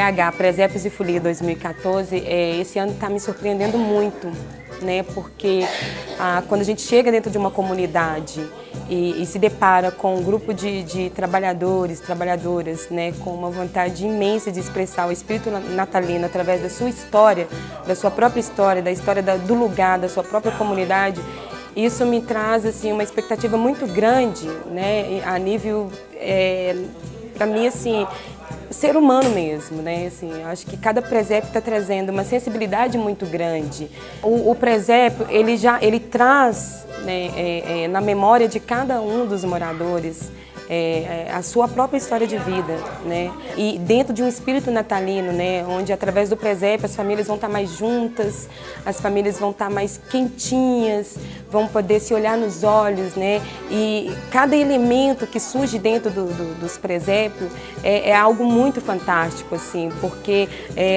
PH, Presépios e Folia 2014, esse ano está me surpreendendo muito, né? Porque quando a gente chega dentro de uma comunidade e se depara com um grupo de trabalhadores, trabalhadoras, né, com uma vontade imensa de expressar o espírito natalino através da sua história, da sua própria história, da história do lugar, da sua própria comunidade, isso me traz assim uma expectativa muito grande, né, a nível, para mim, assim, ser humano mesmo, né? Assim, acho que cada presépio está trazendo uma sensibilidade muito grande. O presépio, ele traz, né, na memória de cada um dos moradores a sua própria história de vida, né? E dentro de um espírito natalino, né, onde através do presépio as famílias vão estar mais juntas, as famílias vão estar mais quentinhas, vão poder se olhar nos olhos, né? E cada elemento que surge dentro dos presépios é algo muito fantástico, assim, porque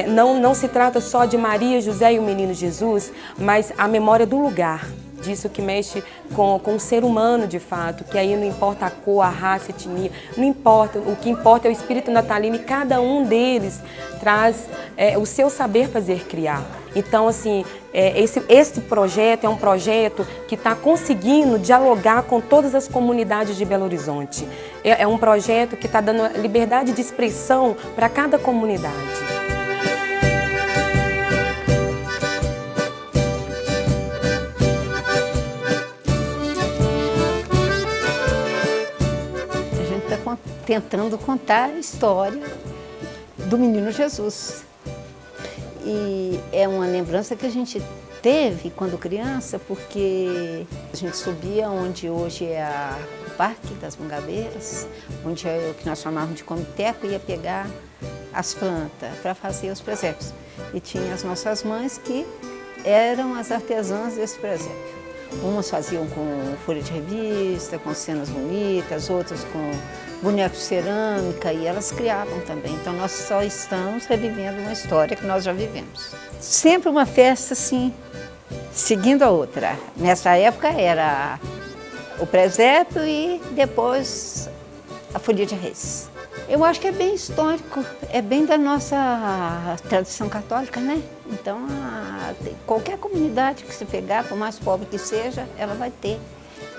não se trata só de Maria, José e o menino Jesus, mas a memória do lugar. Disso que mexe com o ser humano de fato, que aí não importa a cor, a raça, a etnia, não importa, o que importa é o espírito natalino e cada um deles traz o seu saber fazer criar. Então, assim, esse projeto é um projeto que está conseguindo dialogar com todas as comunidades de Belo Horizonte. É um projeto que está dando liberdade de expressão para cada comunidade. Tentando contar a história do menino Jesus. E é uma lembrança que a gente teve quando criança, porque a gente subia onde hoje é o Parque das Mangabeiras, onde é o que nós chamávamos de comiteco, ia pegar as plantas para fazer os presépios. E tinha as nossas mães que eram as artesãs desse presépio. Umas faziam com folha de revista, com cenas bonitas, outras com bonecos de cerâmica, e elas criavam também. Então nós só estamos revivendo uma história que nós já vivemos. Sempre uma festa assim, seguindo a outra. Nessa época era o presépio e depois a folia de reis. Eu acho que é bem histórico, é bem da nossa tradição católica, né? Então, qualquer comunidade que se pegar, por mais pobre que seja, ela vai ter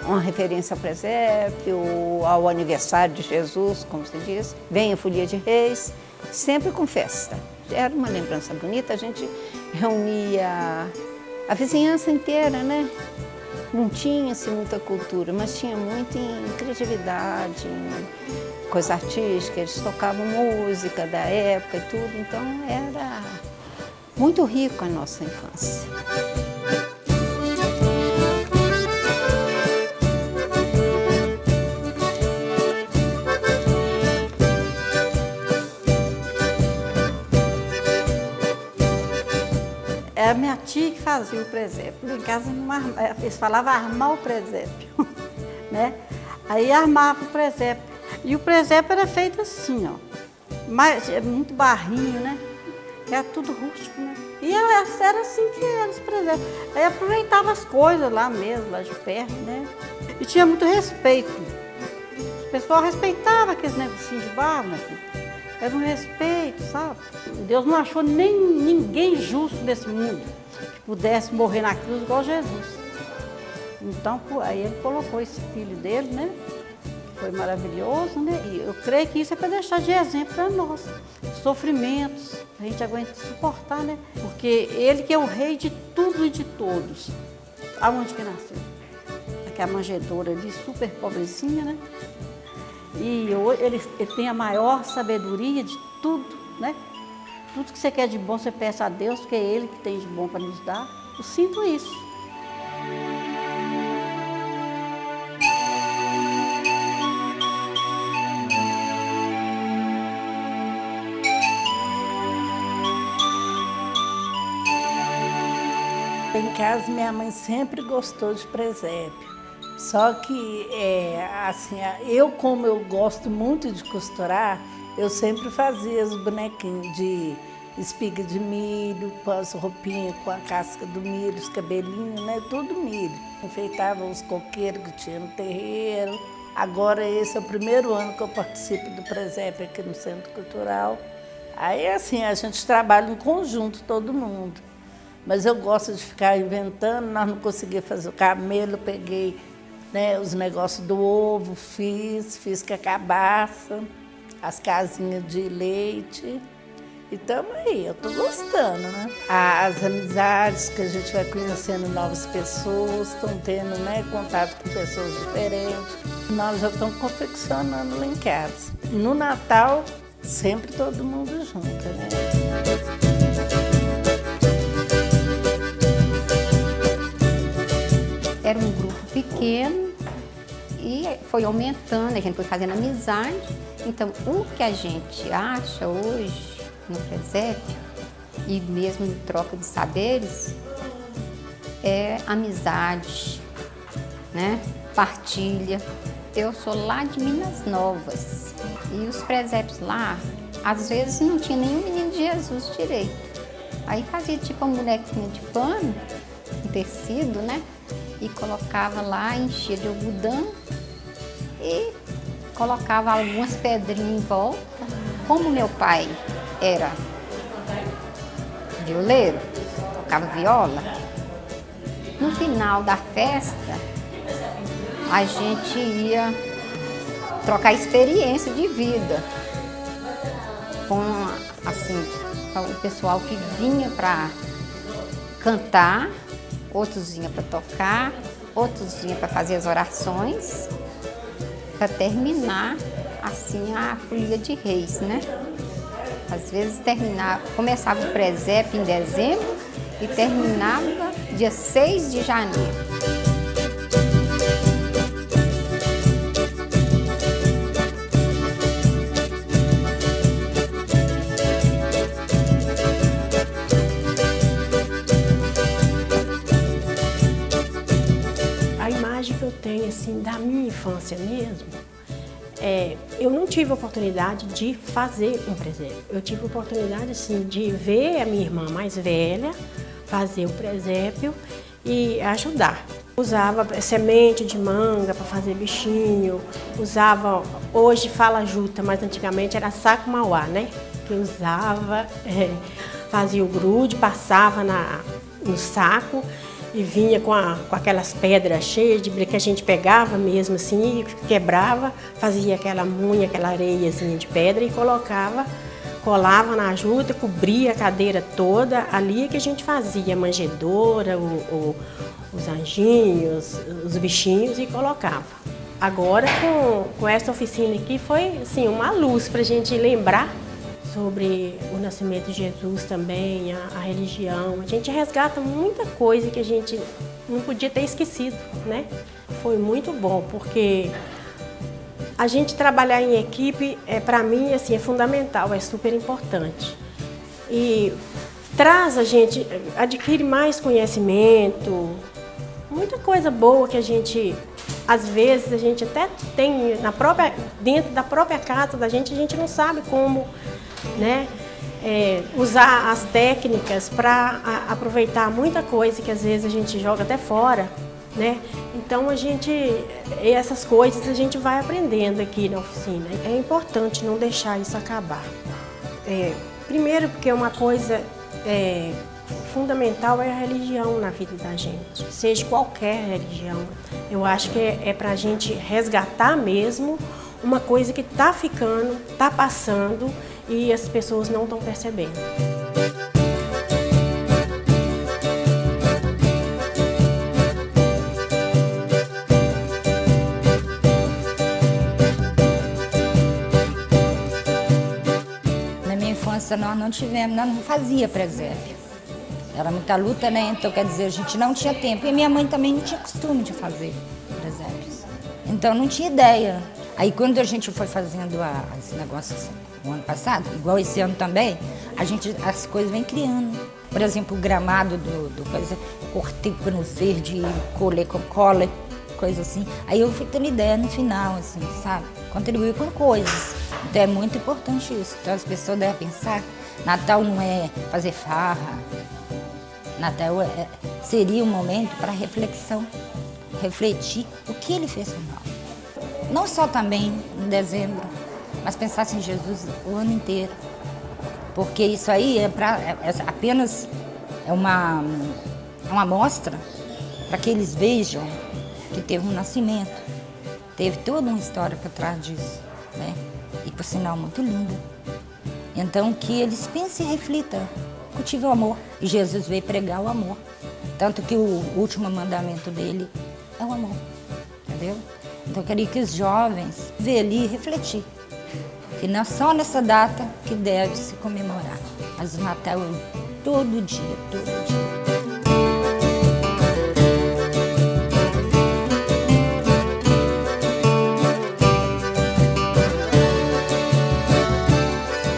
uma referência ao presépio, ao aniversário de Jesus, como se diz. Vem a folia de reis, sempre com festa. Era uma lembrança bonita, a gente reunia a vizinhança inteira, né? Não tinha assim, muita cultura, mas tinha muito em criatividade, em coisa artística, eles tocavam música da época e tudo, então era muito rico a nossa infância. Era a minha tia que fazia o presépio. Em casa eles falavam armar o presépio, né? Aí armava o presépio. E o presépio era feito assim, ó. Mas é muito barrinho, né? Era tudo rústico, né? E era assim que era os presépios. Aí aproveitava as coisas lá mesmo, lá de perto, né? E tinha muito respeito. O pessoal respeitava aqueles negocinhos de barro, né? Era um respeito, sabe? Deus não achou ninguém justo nesse mundo que pudesse morrer na cruz igual Jesus. Então, aí ele colocou esse filho dele, né? Foi maravilhoso, né? E eu creio que isso é para deixar de exemplo para nós. Sofrimentos, a gente aguenta suportar, né? Porque ele que é o rei de tudo e de todos. Aonde que nasceu? Aquela manjedoura ali, super pobrezinha, né? E ele tem a maior sabedoria de tudo, né? Tudo que você quer de bom, você peça a Deus, porque é Ele que tem de bom para nos dar. Eu sinto isso. Em casa, minha mãe sempre gostou de presépio. Só que, assim, como eu gosto muito de costurar, eu sempre fazia os bonequinhos de espiga de milho, com as roupinhas com a casca do milho, os cabelinhos, né? Tudo milho. Enfeitava os coqueiros que tinha no terreiro. Agora esse é o primeiro ano que eu participo do presépio aqui no Centro Cultural. Aí, assim, a gente trabalha em conjunto, todo mundo. Mas eu gosto de ficar inventando, nós não conseguimos fazer o camelo, peguei, né, os negócios do ovo, fiz com a cabaça, as casinhas de leite. E estamos aí, eu estou gostando, né? As amizades que a gente vai conhecendo novas pessoas, estão tendo, né, contato com pessoas diferentes. Nós já estamos confeccionando lá em casa. No Natal, sempre todo mundo junto, né? Era um grupo pequeno e foi aumentando, a gente foi fazendo amizade. Então, o que a gente acha hoje no presépio, e mesmo em troca de saberes, é amizade, né? Partilha. Eu sou lá de Minas Novas e os presépios lá, às vezes não tinha nenhum menino de Jesus direito. Aí fazia tipo uma bonequinha de pano, um tecido, né? E colocava lá, enchia de algodão e colocava algumas pedrinhas em volta. Como meu pai era violeiro, tocava viola, no final da festa a gente ia trocar experiência de vida com, assim, o pessoal que vinha para cantar, outros vinham para tocar, outros vinham para fazer as orações, para terminar assim a folia de reis, né? Às vezes começava o presépio em dezembro e terminava dia 6 de janeiro. A imagem que eu tenho assim da minha infância mesmo, eu não tive a oportunidade de fazer um presépio. Eu tive a oportunidade assim, de ver a minha irmã mais velha fazer o presépio e ajudar. Usava semente de manga para fazer bichinho, usava, hoje fala juta, mas antigamente era saco mauá, né? Que usava, fazia o grude, passava no saco e vinha com aquelas pedras cheias de brilho que a gente pegava mesmo assim, e quebrava, fazia aquela munha, aquela areiazinha de pedra e colocava, colava na juta, cobria a cadeira toda, ali que a gente fazia a manjedoura, os anjinhos, os bichinhos e colocava. Agora com essa oficina aqui foi assim, uma luz para a gente lembrar sobre o nascimento de Jesus também, a religião. A gente resgata muita coisa que a gente não podia ter esquecido, né? Foi muito bom, porque a gente trabalhar em equipe, para mim, assim, é fundamental, é super importante. E traz a gente, adquire mais conhecimento, muita coisa boa que a gente, às vezes, a gente até tem dentro da própria casa da gente, a gente não sabe como, né, usar as técnicas para aproveitar muita coisa que às vezes a gente joga até fora, né? Então essas coisas a gente vai aprendendo aqui na oficina. É importante não deixar isso acabar. Primeiro porque uma coisa fundamental é a religião na vida da gente, seja qualquer religião. Eu acho que é para a gente resgatar mesmo uma coisa que está ficando, está passando e as pessoas não estão percebendo. Na minha infância nós não fazia presépio. Era muita luta, né? Então, quer dizer, a gente não tinha tempo. E minha mãe também não tinha costume de fazer presépios. Então, não tinha ideia. Aí, quando a gente foi fazendo esse negócio no ano passado, igual esse ano também, as coisas vêm criando. Por exemplo, o gramado do coisa, cortei pano verde, colei com cola, coisa assim. Aí eu fui tendo ideia no final, assim, sabe? Contribuir com coisas. Então, é muito importante isso. Então, as pessoas devem pensar, Natal não é fazer farra. Natal seria um momento para reflexão, refletir o que ele fez por nós. Não só também em dezembro, mas pensar em Jesus o ano inteiro. porque isso aí é apenas uma amostra para que eles vejam que teve um nascimento, teve toda uma história por trás disso, né? E por sinal muito linda. Então que eles pensem e reflitam, cultivem o amor. E Jesus veio pregar o amor. Tanto que o último mandamento dele é o amor, entendeu? Então eu queria que os jovens vejam ali e refletir. Que não é só nessa data que deve se comemorar, mas o Natal é todo dia, todo dia.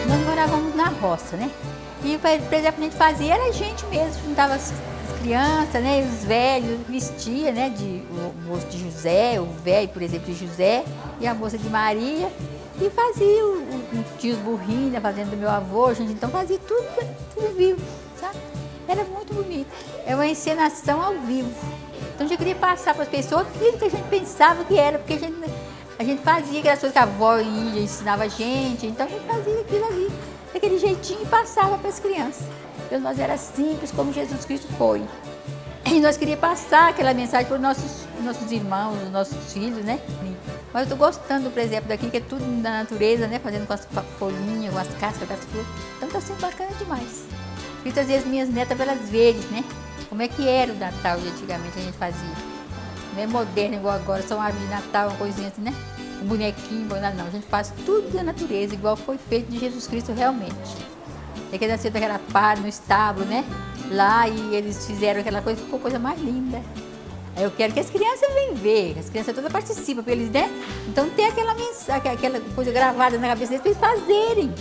Nós morávamos na roça, né? E, por exemplo, a gente fazia, era a gente mesmo, juntava as crianças, né? Os velhos, vestia, né? O moço de José, o velho, por exemplo, de José, e a moça de Maria. E fazia, tinha os burrinhos na fazenda do meu avô, gente, então fazia tudo vivo, sabe? Era muito bonito. É uma encenação ao vivo. Então a gente queria passar para as pessoas aquilo que a gente pensava que era, porque a gente fazia aquelas coisas que a avó índia ensinava a gente, então a gente fazia aquilo ali, daquele jeitinho e passava para as crianças. Então nós era simples como Jesus Cristo foi. E nós queríamos passar aquela mensagem para os nossos irmãos, os nossos filhos, né? Mas eu estou gostando do presépio daqui, que é tudo da natureza, né? Fazendo com as folhinhas, com as cascas das flores. Então está sendo bacana demais. Queria trazer as minhas netas para elas verem, né? Como é que era o Natal de antigamente a gente fazia. Não é moderno igual agora, só uma árvore de Natal, uma coisinha assim, né? Um bonequinho, não. A gente faz tudo da natureza, igual foi feito de Jesus Cristo realmente. É que nasceu daquela pá no estábulo, né? Lá, e eles fizeram aquela coisa, ficou a coisa mais linda. Aí eu quero que as crianças venham ver, as crianças todas participam, para eles, né? Então tem aquela mensagem, aquela coisa gravada na cabeça deles, para eles fazerem.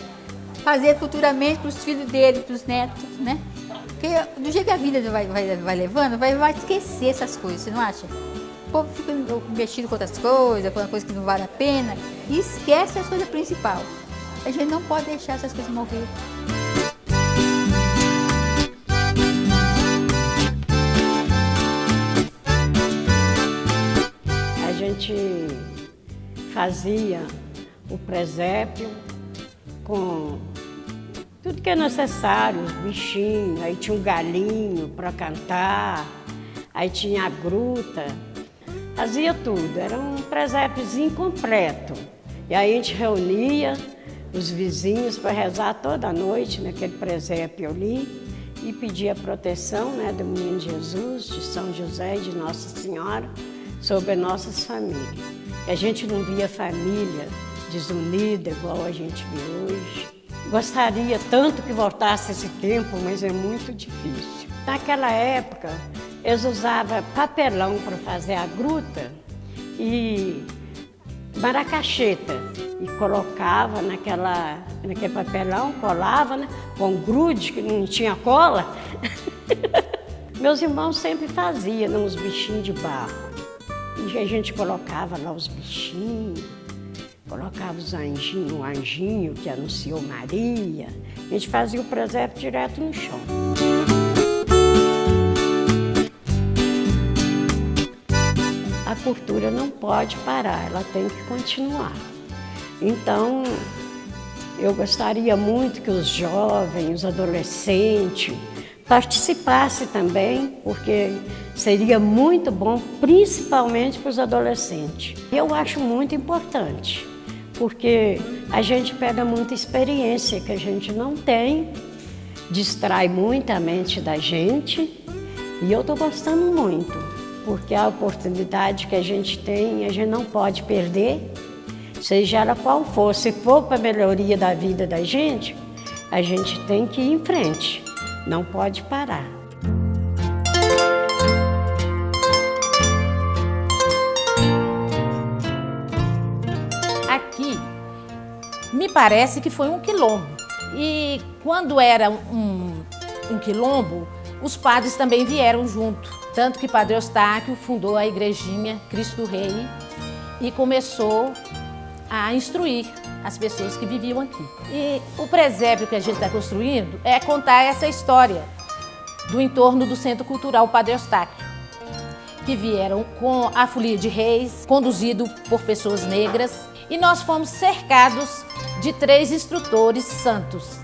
Fazer futuramente para os filhos deles, para os netos, né? Porque do jeito que a vida vai levando, vai esquecer essas coisas, você não acha? O povo fica investindo com outras coisas, com coisas que não vale a pena, e esquece as coisas principais. A gente não pode deixar essas coisas morrer. A gente fazia o presépio com tudo que é necessário, os bichinhos, aí tinha um galinho para cantar, aí tinha a gruta, fazia tudo, era um presépiozinho completo. E aí a gente reunia os vizinhos para rezar toda noite naquele presépio ali e pedia a proteção, né, do Menino Jesus, de São José e de Nossa Senhora sobre as nossas famílias. E a gente não via família desunida igual a gente vê hoje. Gostaria tanto que voltasse esse tempo, mas é muito difícil. Naquela época, eles usavam papelão para fazer a gruta e maracacheta. E colocava naquele papelão, colava, né, com grude, que não tinha cola. Meus irmãos sempre faziam uns bichinhos de barro. E a gente colocava lá os bichinhos, colocava os anjinhos, o anjinho que anunciou Maria. A gente fazia o presépio direto no chão. A cultura não pode parar, ela tem que continuar. Então, eu gostaria muito que os jovens, os adolescentes, participassem também, porque seria muito bom, principalmente para os adolescentes. Eu acho muito importante, porque a gente pega muita experiência que a gente não tem, distrai muito a mente da gente, e eu estou gostando muito, porque a oportunidade que a gente tem, a gente não pode perder, seja ela qual for. Se for para a melhoria da vida da gente, a gente tem que ir em frente, não pode parar. Aqui, me parece que foi um quilombo. E quando era um quilombo, os padres também vieram junto. Tanto que Padre Eustáquio fundou a igrejinha Cristo Rei e começou a instruir as pessoas que viviam aqui. E o presépio que a gente está construindo é contar essa história do entorno do Centro Cultural Padre Eustáquio, que vieram com a folia de reis, conduzido por pessoas negras, e nós fomos cercados de 3 instrutores santos,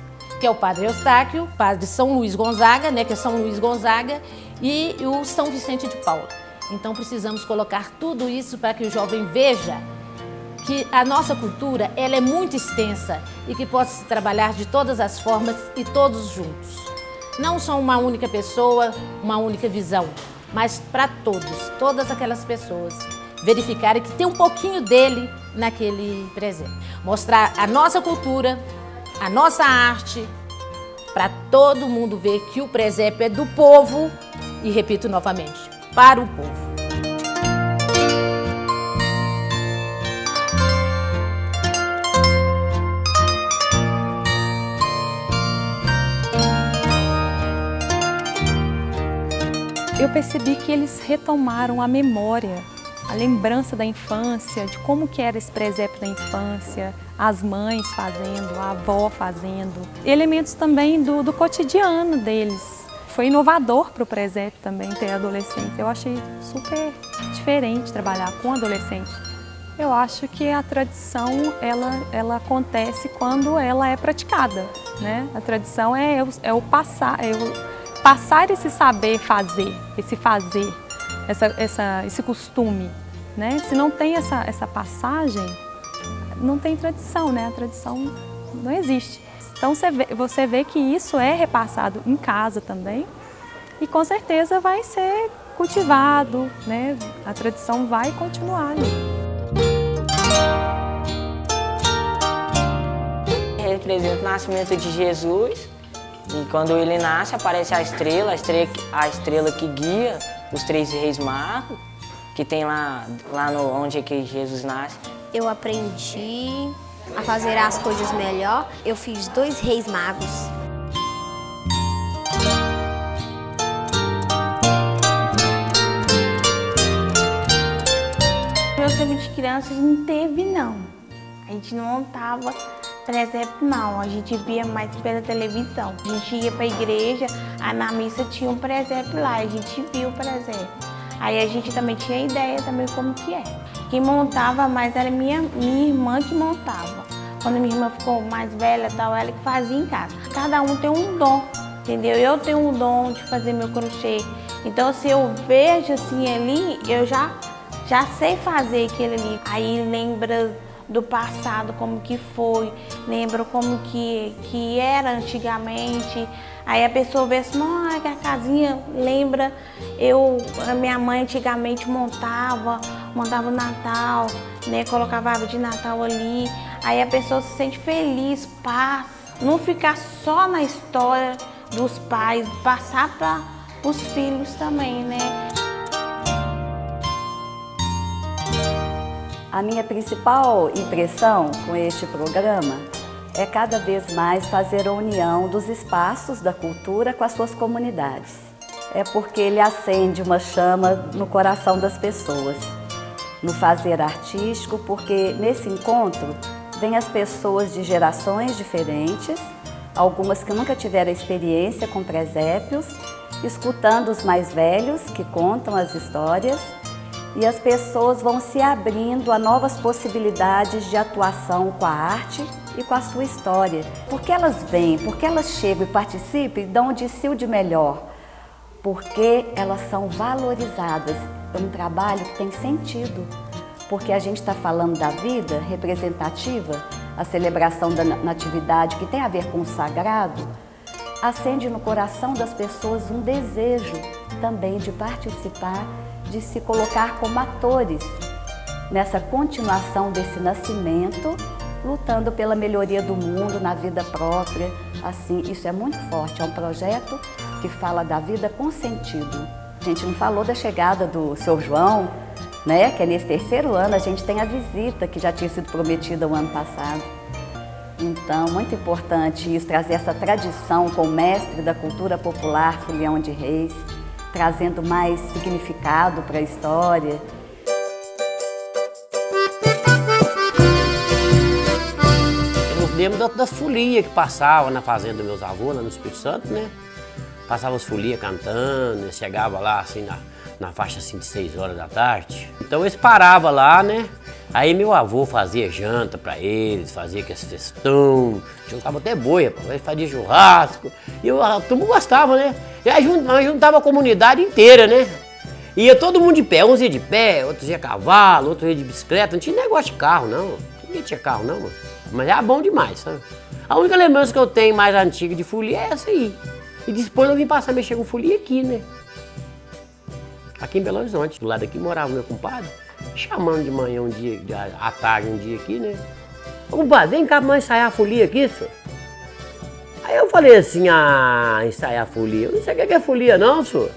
que é o Padre Eustáquio, Padre São Luís Gonzaga, né, que é São Luís Gonzaga, e o São Vicente de Paulo. Então precisamos colocar tudo isso para que o jovem veja que a nossa cultura ela é muito extensa e que pode se trabalhar de todas as formas e todos juntos. Não só uma única pessoa, uma única visão, mas para todos, todas aquelas pessoas verificarem que tem um pouquinho dele naquele presépio. Mostrar a nossa cultura, a nossa arte, para todo mundo ver que o presépio é do povo e, repito novamente, para o povo. Eu percebi que eles retomaram a memória, a lembrança da infância, de como que era esse presépio da infância, as mães fazendo, a avó fazendo. Elementos também do cotidiano deles. Foi inovador para o presépio também ter adolescentes. Eu achei super diferente trabalhar com adolescente. Eu acho que a tradição, ela acontece quando ela é praticada, né? A tradição é o passar esse saber fazer, esse costume, né? Se não tem essa passagem, não tem tradição, né? A tradição não existe. Então você vê que isso é repassado em casa também e com certeza vai ser cultivado, né? A tradição vai continuar ali. Representa o nascimento de Jesus. E quando ele nasce, aparece a estrela que guia os 3 reis magos, que tem lá onde é que Jesus nasce. Eu aprendi a fazer as coisas melhor. Eu fiz 2 reis magos. Meu tempo de criança não teve, não. A gente não montava presépio, não. A gente via mais pela televisão. A gente ia para a igreja, aí na missa tinha um presépio lá, a gente via o presépio. Aí a gente também tinha ideia também como que é. Quem montava mais era minha irmã que montava. Quando minha irmã ficou mais velha, tal, ela que fazia em casa. Cada um tem um dom, entendeu? Eu tenho um dom de fazer meu crochê. Então se eu vejo assim ali, eu já sei fazer aquele ali. Aí lembra do passado, como que foi, lembra como que era antigamente. Aí a pessoa vê assim, não, a casinha lembra, a minha mãe antigamente montava o Natal, né, colocava a árvore de Natal ali. Aí a pessoa se sente feliz, paz, não ficar só na história dos pais, passar para os filhos também, né. A minha principal impressão com este programa é cada vez mais fazer a união dos espaços da cultura com as suas comunidades. É porque ele acende uma chama no coração das pessoas, no fazer artístico, porque nesse encontro vêm as pessoas de gerações diferentes, algumas que nunca tiveram experiência com presépios, escutando os mais velhos que contam as histórias, e as pessoas vão se abrindo a novas possibilidades de atuação com a arte e com a sua história. Porque elas vêm, porque elas chegam e participam e dão de si o de melhor. Porque elas são valorizadas. É um trabalho que tem sentido. Porque a gente está falando da vida representativa, a celebração da natividade que tem a ver com o sagrado, acende no coração das pessoas um desejo também de participar, de se colocar como atores nessa continuação desse nascimento, lutando pela melhoria do mundo, na vida própria. Assim, isso é muito forte, é um projeto que fala da vida com sentido. A gente não falou da chegada do Sr. João, né? Que é nesse 3º ano, a gente tem a visita que já tinha sido prometida o ano passado. Então, muito importante isso, trazer essa tradição com o mestre da cultura popular, Fulião de Reis, trazendo mais significado para a história. Eu lembro das folias que passavam na fazenda dos meus avós, lá no Espírito Santo, né? Passava as folias cantando, chegava lá assim na faixa assim, de 6 horas da tarde. Então eles paravam lá, né? Aí meu avô fazia janta pra eles, fazia aquele festão, juntava até boi, rapaz, fazia churrasco, e a turma gostava, né? E aí juntava a comunidade inteira, né? Ia todo mundo de pé, uns ia de pé, outros ia a cavalo, outros ia de bicicleta, não tinha negócio de carro não, ninguém tinha carro não, mano. Mas era bom demais, sabe? A única lembrança que eu tenho mais antiga de folia é essa aí. E depois eu vim passar a mexer com folia aqui, né? Aqui em Belo Horizonte, do lado daqui morava meu compadre, chamando de manhã um dia, à tarde um dia aqui, né? Ô compadre, vem cá pra nós ensaiar a folia aqui, senhor. Aí eu falei assim, ensaiar a folia. Eu não sei o que é folia não, senhor.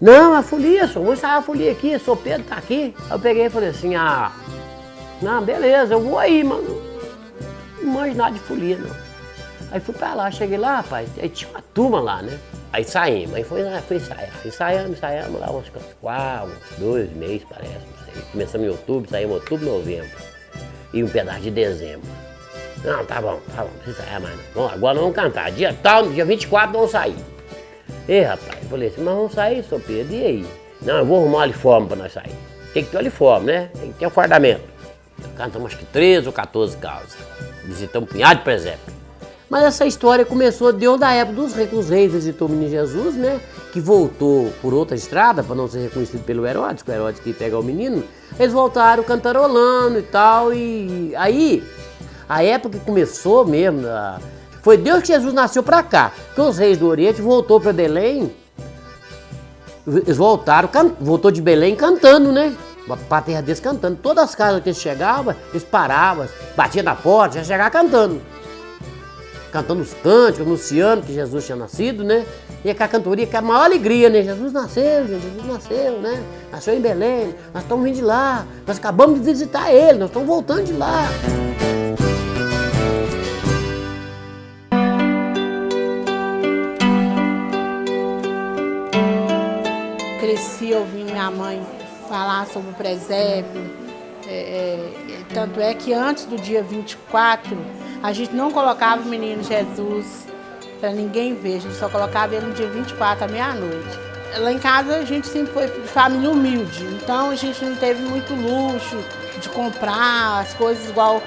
Não, a folia, senhor, vamos ensaiar a folia aqui, senhor Pedro tá aqui. Aí eu peguei e falei assim, não, beleza, eu vou aí, mano. Não manjo nada de folia, não. Aí fui pra lá, cheguei lá, rapaz, aí tinha uma turma lá, né? Aí saímos, aí foi ensaiar. Ensaiamos lá uns 2 meses, parece, não sei. Começamos em outubro, saímos em outubro, novembro. E um pedaço de dezembro. Não, tá bom, não precisa ensaiar mais não. Bom, agora nós vamos cantar, dia 24 nós vamos sair. Ei, rapaz, eu falei assim, mas vamos sair, senhor Pedro, e aí? Não, eu vou arrumar um uniforme pra nós sair. Tem que ter um uniforme, né? Tem que ter um fardamento. Cantamos acho que 13 ou 14 casas. Visitamos um punhado de presépio. Mas essa história começou, deu da época dos reis, que os reis visitou o menino Jesus, né? Que voltou por outra estrada, para não ser reconhecido pelo Herodes, que o Herodes queria pegar o menino. Eles voltaram cantarolando e tal, e aí, a época que começou mesmo, foi Deus que Jesus nasceu para cá. Porque os reis do Oriente voltou para Belém, eles voltou de Belém cantando, né? Para a terra deles cantando. Todas as casas que eles chegavam, eles paravam, batiam na porta, já chegavam cantando. Cantando os cânticos, anunciando que Jesus tinha nascido, né? E aquela cantoria que é a maior alegria, né? Jesus nasceu, gente, Jesus nasceu, né? Nasceu em Belém, nós estamos vindo de lá, nós acabamos de visitar ele, nós estamos voltando de lá. Cresci ouvindo minha mãe falar sobre o presépio, tanto é que antes do dia 24, a gente não colocava o menino Jesus para ninguém ver, a gente só colocava ele no dia 24, à meia-noite. Lá em casa a gente sempre foi de família humilde, então a gente não teve muito luxo de comprar as coisas igual...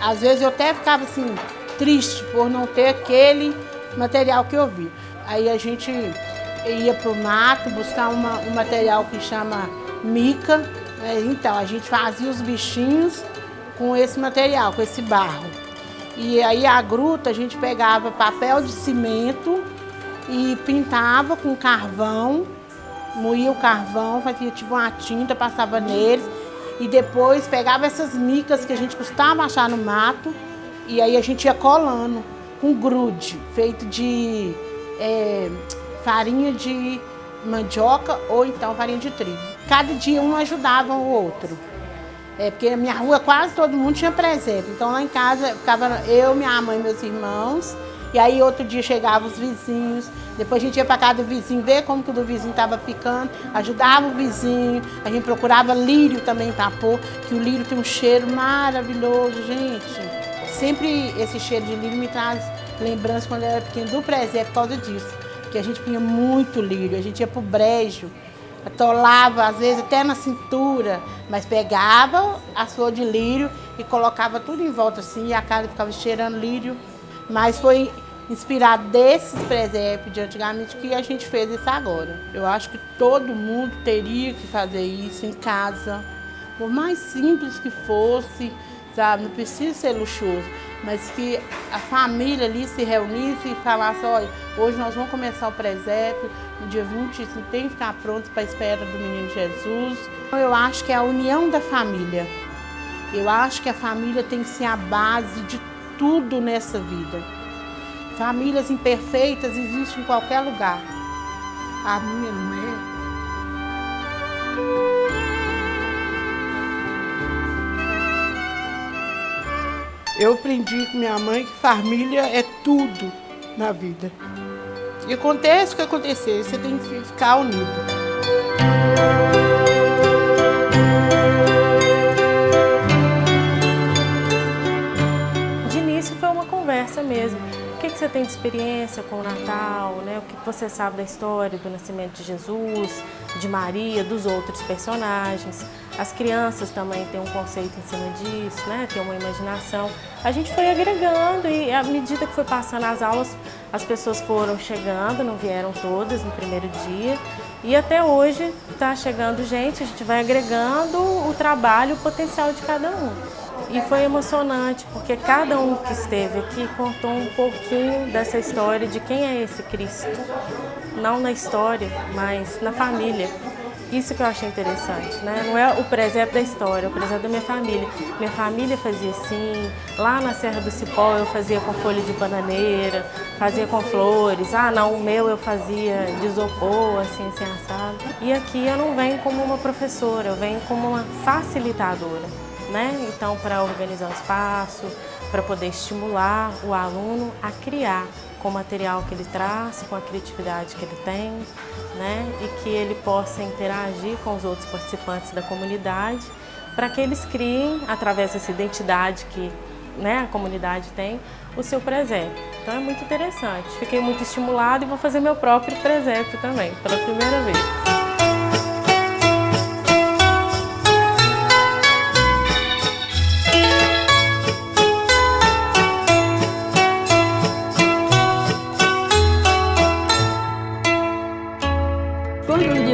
às vezes eu até ficava assim, triste por não ter aquele material que eu vi. Aí a gente ia para o mato buscar um material que chama mica, então a gente fazia os bichinhos com esse material, com esse barro. E aí a gruta a gente pegava papel de cimento e pintava com carvão, moía o carvão, fazia tipo uma tinta, passava neles e depois pegava essas micas que a gente costumava achar no mato e aí a gente ia colando com grude, feito de farinha de mandioca ou então farinha de trigo. Cada dia um ajudava o outro. Porque na minha rua quase todo mundo tinha presépio. Então lá em casa ficava eu, minha mãe e meus irmãos. E aí outro dia chegavam os vizinhos. Depois a gente ia para casa do vizinho ver como que o do vizinho estava ficando. Ajudava o vizinho. A gente procurava lírio também para pôr, que o lírio tem um cheiro maravilhoso, gente. Sempre esse cheiro de lírio me traz lembrança quando eu era pequena do presépio por causa disso. Porque a gente punha muito lírio, a gente ia pro brejo. Atolava, às vezes até na cintura, mas pegava a flor de lírio e colocava tudo em volta assim, e a casa ficava cheirando lírio. Mas foi inspirado desses presépios de antigamente que a gente fez isso agora. Eu acho que todo mundo teria que fazer isso em casa, por mais simples que fosse, sabe? Não precisa ser luxuoso, mas que a família ali se reunisse e falasse, olha, hoje nós vamos começar o presépio, no dia 25 tem que ficar pronto para a espera do menino Jesus. Eu acho que é a união da família. Eu acho que a família tem que ser a base de tudo nessa vida. Famílias imperfeitas existem em qualquer lugar. A minha não é. Eu aprendi com minha mãe que família é tudo na vida. E acontece o que acontecer, você tem que ficar unido. De início foi uma conversa conversa mesmo. O que você tem de experiência com o Natal, né? O que você sabe da história do nascimento de Jesus, de Maria, dos outros personagens. As crianças também têm um conceito em cima disso, né? Tem uma imaginação. A gente foi agregando e à medida que foi passando as aulas, as pessoas foram chegando, não vieram todas no primeiro dia. E até hoje está chegando gente, a gente vai agregando o trabalho, o potencial de cada um. E foi emocionante, porque cada um que esteve aqui contou um pouquinho dessa história de quem é esse Cristo. Não na história, mas na família. Isso que eu achei interessante, né? Não é o presépio da história, é o presépio da minha família. Minha família fazia assim, lá na Serra do Cipó eu fazia com folha de bananeira, fazia com flores. Ah, não, o meu eu fazia de isopor, assim assado. E aqui eu não venho como uma professora, eu venho como uma facilitadora. Né? Então, para organizar o espaço, para poder estimular o aluno a criar com o material que ele traz, com a criatividade que ele tem, né? E que ele possa interagir com os outros participantes da comunidade, para que eles criem, através dessa identidade que, né, a comunidade tem, o seu presépio. Então é muito interessante. Fiquei muito estimulada e vou fazer meu próprio presépio também, pela primeira vez.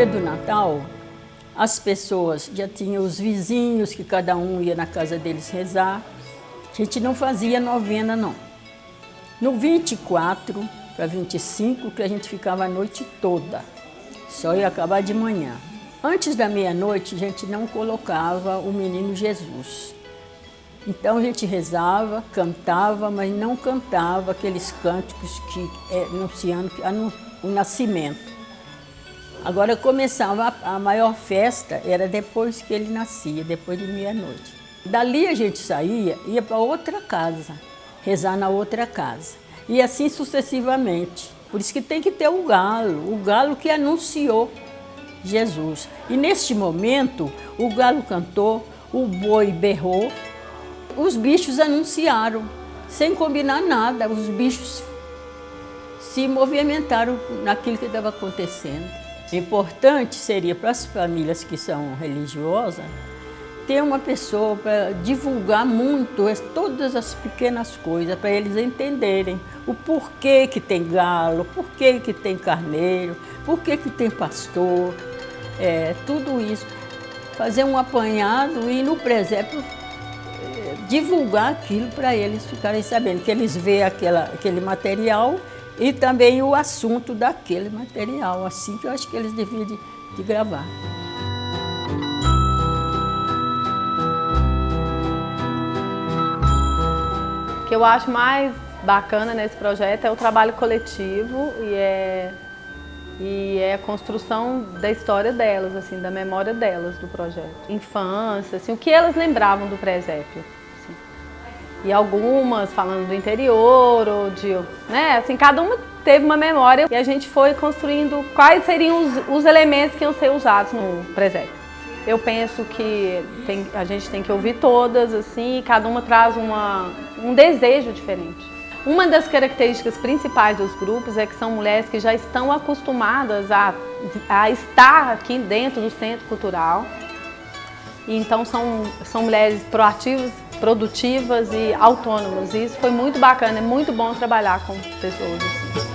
Do Natal, as pessoas já tinham os vizinhos que cada um ia na casa deles rezar. A gente não fazia novena, não. No 24 para 25, que a gente ficava a noite toda, só ia acabar de manhã. Antes da meia-noite, a gente não colocava o menino Jesus. Então a gente rezava, cantava, mas não cantava aqueles cânticos que anunciando o nascimento. Agora começava a maior festa, era depois que ele nascia, depois de meia-noite. Dali a gente saía, ia para outra casa, rezar na outra casa. E assim sucessivamente. Por isso que tem que ter o galo que anunciou Jesus. E neste momento, o galo cantou, o boi berrou, os bichos anunciaram, sem combinar nada, os bichos se movimentaram naquilo que estava acontecendo. Importante seria para as famílias que são religiosas ter uma pessoa para divulgar muito todas as pequenas coisas, para eles entenderem o porquê que tem galo, porquê que tem carneiro, porquê que tem pastor, tudo isso. Fazer um apanhado e no presépio divulgar aquilo para eles ficarem sabendo, que eles veem aquele material e também o assunto daquele material, assim que eu acho que eles deviam de gravar. O que eu acho mais bacana nesse projeto é o trabalho coletivo e é a construção da história delas, assim, da memória delas do projeto. Infância, assim, o que elas lembravam do presépio. E algumas falando do interior, ou de, né, assim, cada uma teve uma memória e a gente foi construindo quais seriam os elementos que iam ser usados no presépio. Eu penso que a gente tem que ouvir todas, assim, e cada uma traz um desejo diferente. Uma das características principais dos grupos é que são mulheres que já estão acostumadas a estar aqui dentro do Centro Cultural. E então são mulheres proativas, produtivas e autônomas. E isso foi muito bacana, é muito bom trabalhar com pessoas assim.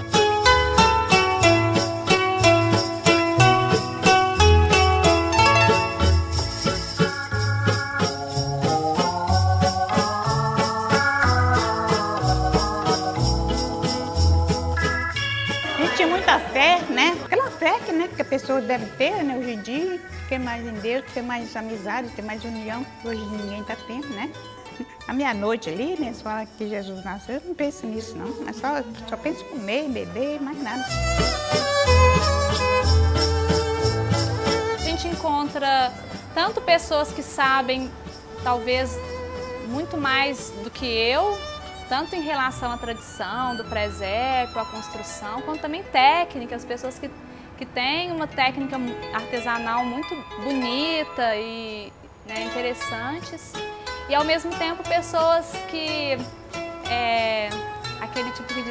A gente tinha muita fé, né? Aquela fé que a pessoa deve ter, né, hoje em dia. Ter mais em Deus, ter mais amizade, ter mais união. Hoje ninguém está tendo, né? A meia-noite ali, né? Só fala que Jesus nasceu, eu não penso nisso, não. Mas só penso em comer, beber, mais nada. A gente encontra tanto pessoas que sabem, talvez, muito mais do que eu, tanto em relação à tradição, do presépio, à construção, quanto também técnicas, pessoas que têm uma técnica artesanal muito bonita e, né, interessantes. E, ao mesmo tempo, pessoas que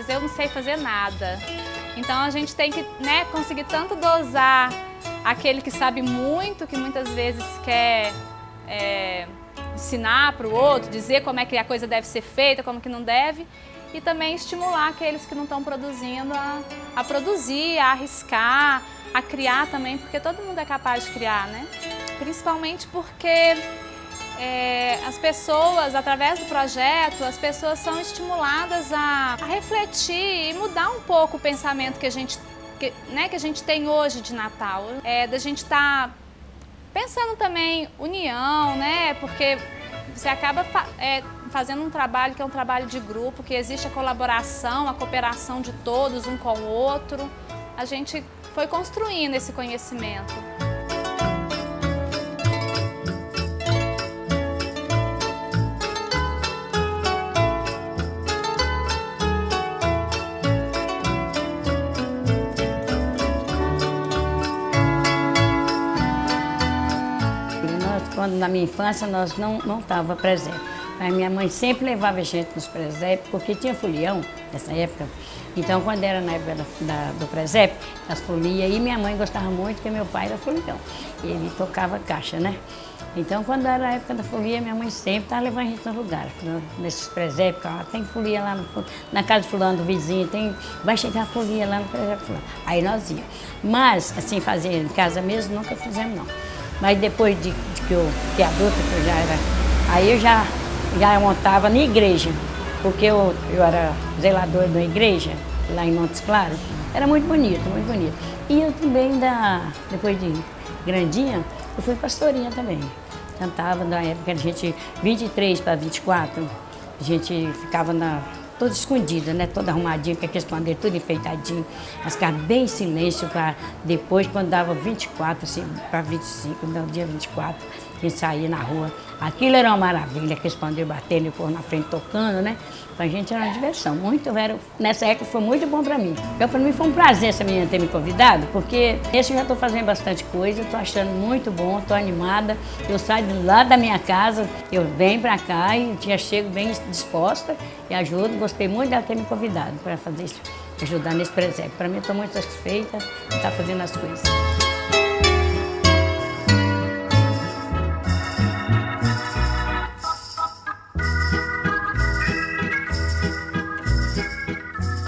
mas eu não sei fazer nada. Então a gente tem que, né, conseguir tanto dosar aquele que sabe muito, que muitas vezes quer ensinar para o outro, dizer como é que a coisa deve ser feita, como que não deve, e também estimular aqueles que não estão produzindo a produzir, a arriscar, a criar também, porque todo mundo é capaz de criar, né? Principalmente porque as pessoas, através do projeto, as pessoas são estimuladas a refletir e mudar um pouco o pensamento que a gente tem hoje de Natal. Da gente estar pensando também união, né? Porque você acaba fazendo um trabalho que é um trabalho de grupo, que existe a colaboração, a cooperação de todos, um com o outro. A gente foi construindo esse conhecimento. Quando na minha infância nós não tava presépio. A minha mãe sempre levava a gente nos presépios, porque tinha folião nessa época. Então, quando era na época do presépio, as folias, e minha mãe gostava muito, porque meu pai era folião. Ele tocava caixa, né? Então, quando era a época da folia, minha mãe sempre estava levando a gente no lugar. Nesses presépios, tem folia lá na casa de fulano, do vizinho, vai chegar a folia lá no presépio fulano. Aí nós íamos. Mas, assim, fazer em casa mesmo, nunca fizemos, não. Mas depois de que eu fiquei adulta, que eu já era... Aí eu já montava na igreja, porque eu era zeladora da igreja, lá em Montes Claros. Era muito bonito, muito bonito. E eu também, depois de grandinha, eu fui pastorinha também. Cantava na época, a gente, 23 para 24, a gente ficava toda escondida, né? Toda arrumadinha, com aqueles pandeiros tudo enfeitadinho. As ficava bem em silêncio para depois, quando dava 24 assim, para 25, no dia 24, a gente saía na rua. Aquilo era uma maravilha, aqueles pandeiros batendo e o povo na frente tocando, né? Pra gente era uma diversão. Nessa época foi muito bom pra mim. Então, pra mim foi um prazer essa menina ter me convidado, porque esse eu já tô fazendo bastante coisa, tô achando muito bom, tô animada. Eu saio do lado da minha casa, eu venho pra cá e já chego bem disposta e ajudo. Gostei muito dela ter me convidado para fazer isso, ajudar nesse presépio. Pra mim, eu tô muito satisfeita de estar fazendo as coisas.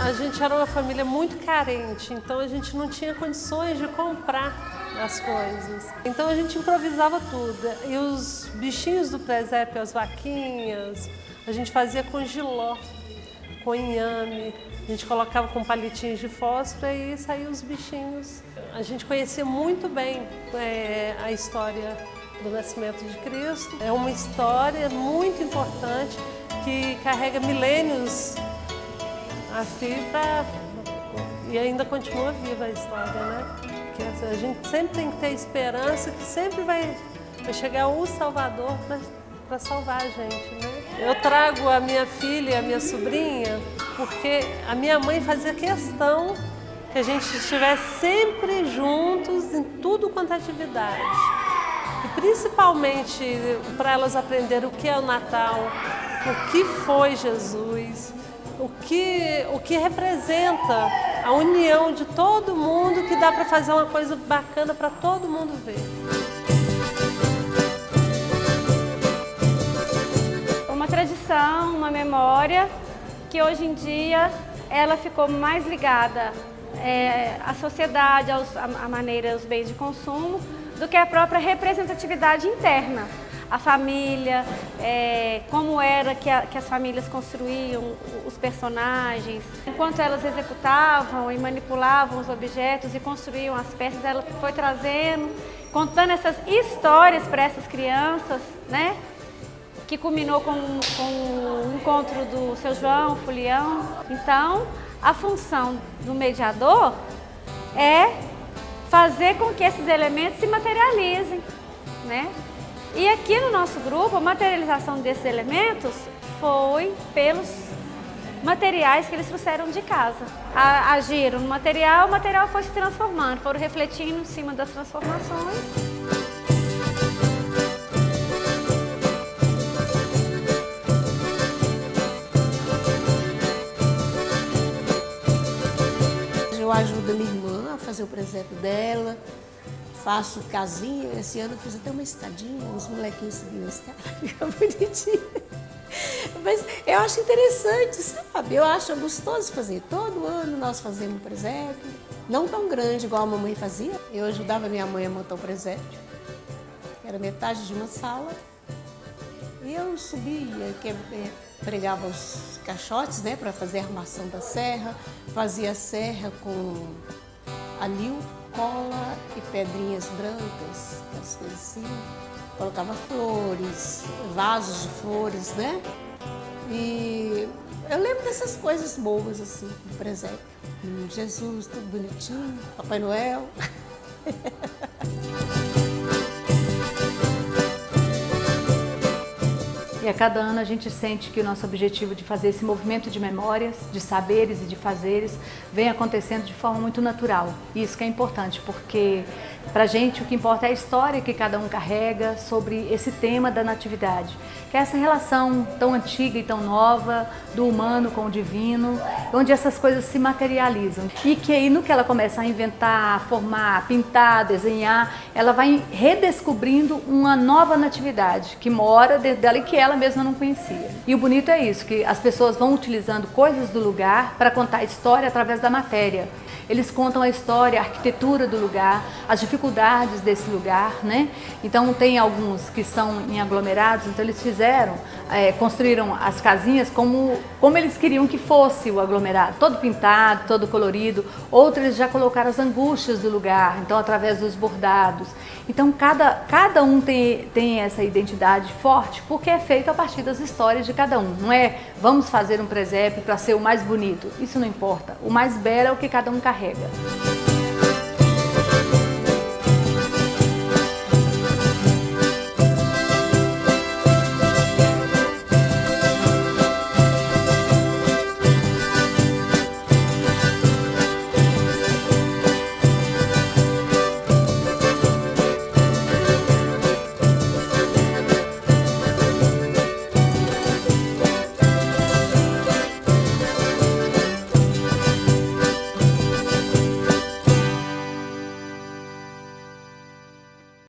A gente era uma família muito carente, então a gente não tinha condições de comprar as coisas. Então a gente improvisava tudo. E os bichinhos do presépio, as vaquinhas, a gente fazia com jiló, com inhame. A gente colocava com palitinhos de fósforo e saíam os bichinhos. A gente conhecia muito bem a história do nascimento de Cristo. É uma história muito importante que carrega milênios a fibra e ainda continua viva a história, né? Porque a gente sempre tem que ter esperança que sempre vai chegar o Salvador para salvar a gente, né? Eu trago a minha filha e a minha sobrinha porque a minha mãe fazia questão que a gente estivesse sempre juntos em tudo quanto é atividade. E principalmente para elas aprenderem o que é o Natal, o que foi Jesus, o que representa a união de todo mundo, que dá para fazer uma coisa bacana para todo mundo ver. Uma tradição, uma memória, que hoje em dia ela ficou mais ligada à sociedade, à maneira, aos bens de consumo, do que a própria representatividade interna. A família, como era que as famílias construíam os personagens. Enquanto elas executavam e manipulavam os objetos e construíam as peças, ela foi trazendo, contando essas histórias para essas crianças, né? Que culminou com o encontro do seu João, Folião. Então, a função do mediador é fazer com que esses elementos se materializem, né? E aqui no nosso grupo, a materialização desses elementos foi pelos materiais que eles trouxeram de casa. Agiram no material, o material foi se transformando, foram refletindo em cima das transformações. ajudo a minha irmã a fazer o presépio dela, faço casinha. Esse ano eu fiz até uma escadinha, uns molequinhos subindo a escada, fica bonitinho. Mas eu acho interessante, sabe? Eu acho gostoso fazer. Todo ano nós fazemos um presépio, não tão grande igual a mamãe fazia. Eu ajudava minha mãe a montar o presépio, era metade de uma sala. E eu subia, pregava os caixotes, né, para fazer a armação da serra, fazia a serra com anil, cola e pedrinhas brancas, aquelas coisas assim. Colocava flores, vasos de flores, né? E eu lembro dessas coisas boas, assim, do presépio. Jesus, tudo bonitinho, Papai Noel. E a cada ano a gente sente que o nosso objetivo de fazer esse movimento de memórias, de saberes e de fazeres vem acontecendo de forma muito natural. E isso que é importante, porque pra gente o que importa é a história que cada um carrega sobre esse tema da natividade, que é essa relação tão antiga e tão nova do humano com o divino, onde essas coisas se materializam. E que aí no que ela começa a inventar, formar, pintar, desenhar, ela vai redescobrindo uma nova natividade que mora dentro dela e que ela mesma não conhecia. E o bonito é isso, que as pessoas vão utilizando coisas do lugar para contar a história através da matéria. Eles contam a história, a arquitetura do lugar, as dificuldades desse lugar, né? Então tem alguns que são em aglomerados, então eles construíram as casinhas como eles queriam que fosse o aglomerado, todo pintado, todo colorido. Outros eles já colocaram as angústias do lugar, então através dos bordados. Então cada um tem essa identidade forte, porque é feito a partir das histórias de cada um. Não é vamos fazer um presépio para ser o mais bonito, isso não importa. O mais belo é o que cada um carrega.